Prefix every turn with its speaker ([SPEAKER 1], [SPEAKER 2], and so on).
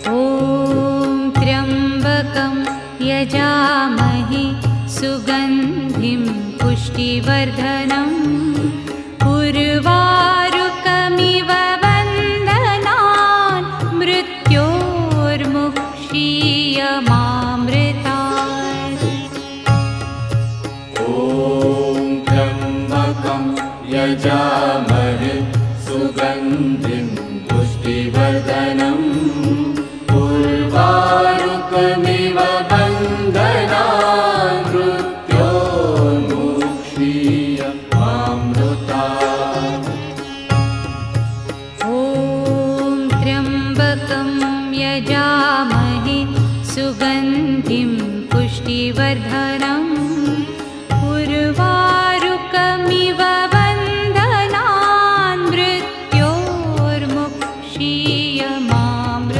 [SPEAKER 1] ॐ त्र्यम्बकं यजामहे सुगन्धिं पुष्टिवर्धनम् उर्वारुकमिव बन्धनान् मृत्योर्मुक्षीयमामृतात्।
[SPEAKER 2] ॐ त्र्यम्बकं यजामहे सुगन्धिं पुष्टिवर्धनम् उर्वारुकमिव बन्धनान् मृत्योर्मुक्षीयमामृतात्।
[SPEAKER 1] ॐ त्र्यम्बकं यजामहे सुगन्धिं पुष्टिवर्धनम्